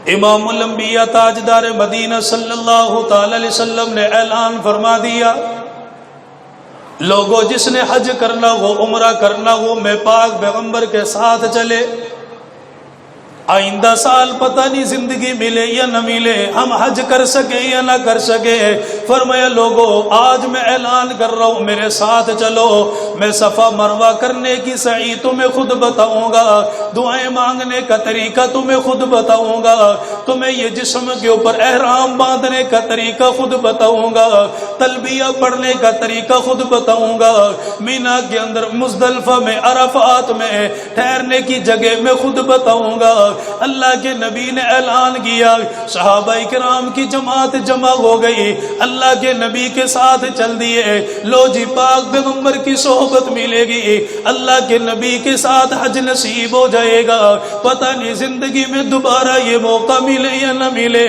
امام الانبیاء تاجدار مدینہ صلی اللہ تعالی علیہ وسلم نے اعلان فرما دیا، لوگوں جس نے حج کرنا ہو، عمرہ کرنا ہو، میں پاک پیغمبر کے ساتھ چلے۔ آئندہ سال پتہ نہیں زندگی ملے یا نہ ملے، ہم حج کر سکے یا نہ کر سکے۔ فرمایا لوگوں آج میں اعلان کر رہا ہوں میرے ساتھ چلو، میں صفا مروہ کرنے کی سعی تمہیں خود بتاؤں گا، دعائیں مانگنے کا طریقہ تمہیں خود بتاؤں گا، تمہیں یہ جسم کے اوپر احرام باندھنے کا طریقہ خود بتاؤں گا، تلبیہ پڑھنے کا طریقہ خود بتاؤں گا، مینا کے اندر مزدلفہ میں عرفات میں ٹھہرنے کی جگہ میں خود بتاؤں گا۔ اللہ کے نبی نے اعلان کیا، صحابہ کرام کی جماعت جمع ہو گئی، اللہ کے نبی کے ساتھ چل دیے۔ لو جی پاک پیغمبر کی صحبت ملے گی، اللہ کے نبی کے ساتھ حج نصیب ہو جائے گا، پتہ نہیں زندگی میں دوبارہ یہ موقع ملے یا نہ ملے۔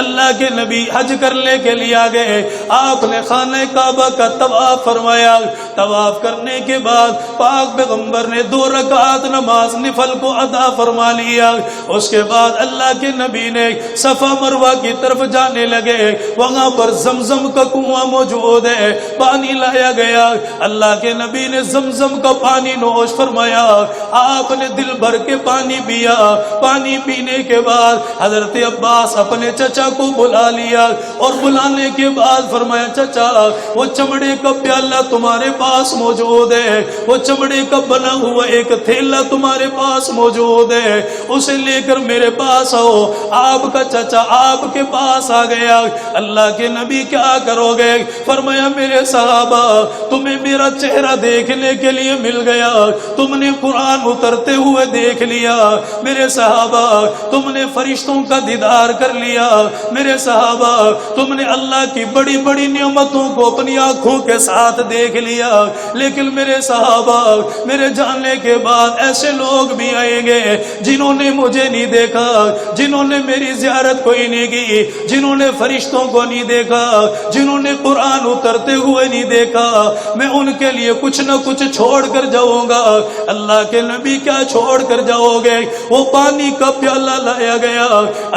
اللہ کے نبی حج کرنے کے لیے آ گئے، آپ نے خانہ کعبہ کا طواف فرمایا، طواف کرنے کے بعد پاک پیغمبر نے 2 رکعت نماز نفل کو ادا فرما لیا۔ اس کے بعد اللہ کے نبی نے صفا مروہ کی طرف جانے لگے، وہاں پر زمزم کا کنواں موجود ہے، پانی لایا گیا، اللہ کے نبی نے زمزم کا پانی نوش فرمایا، آپ نے دل بھر کے پانی پیا۔ پانی پینے کے بعد حضرت عباس اپنے چچا کو بلا لیا، اور بلانے کے بعد فرمایا چچا وہ چمڑے کا پیالہ تمہارے پاس موجود ہے، وہ چمڑے کا بنا ہوا ایک تھیلا تمہارے پاس موجود ہے، اسے لے کر میرے پاس آؤ۔ آپ کا چچا آپ کے پاس آ گیا۔ اللہ کے نبی کیا کرو گے؟ فرمایا میرے صحابہ تمہیں میرا چہرہ دیکھنے کے لیے مل گیا، تم نے قرآن اترتے ہوئے دیکھ لیا، میرے صحابہ تم نے فرشتوں کا دیدار کر لیا، میرے صحابہ تم نے اللہ کی بڑی بڑی نعمتوں کو اپنی آنکھوں کے ساتھ دیکھ لیا، لیکن میرے صحابہ میرے جانے کے بعد ایسے لوگ بھی آئیں گے جنہوں نے مجھے نہیں دیکھا، جنہوں نے میری زیارت کوئی نہیں کی، جنہوں نے فرشتوں کو نہیں دیکھا، جنہوں نے قرآن اترتے ہوئے نہیں دیکھا، میں ان کے لیے کچھ نہ کچھ چھوڑ کر جاؤں گا۔ اللہ کے نبی کیا چھوڑ کر جاؤ گے؟ وہ پانی کا پیالہ لایا گیا،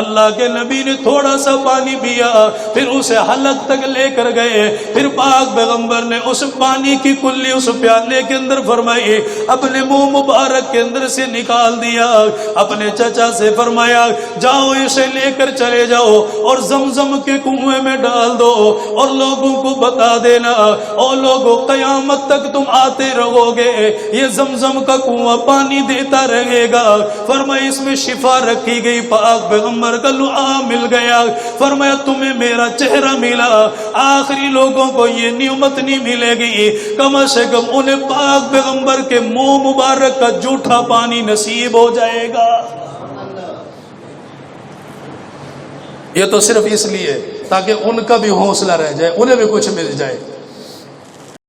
اللہ کے نبی نے تھوڑا سا پانی پیا، پھر اسے حلق تک لے کر گئے، پھر پاک پیغمبر نے اس پانی کی کلی اس پیالے کے اندر فرمائی، اپنے منہ مبارک کے اندر سے نکال دیا، اپنے چچا سے فرمایا جاؤ اسے لے کر چلے جاؤ اور زمزم کے کنویں میں ڈال دو، اور لوگوں کو بتا دینا اور لوگوں قیامت تک تم آتے رہو گے، یہ زمزم کا کنواں پانی دیتا رہے گا۔ فرمایا اس میں شفا رکھی گئی، پاک پیغمبر کا لعاب مل گیا۔ فرمایا تمہیں میرا چہرہ ملا، آخری لوگوں کو یہ نعمت نہیں ملے گی، کم سے کم انہیں پاک پیغمبر کے منہ مبارک کا جھوٹا پانی نصیب ہو جائے گا۔ یہ تو صرف اس لیے تاکہ ان کا بھی حوصلہ رہ جائے، انہیں بھی کچھ مل جائے۔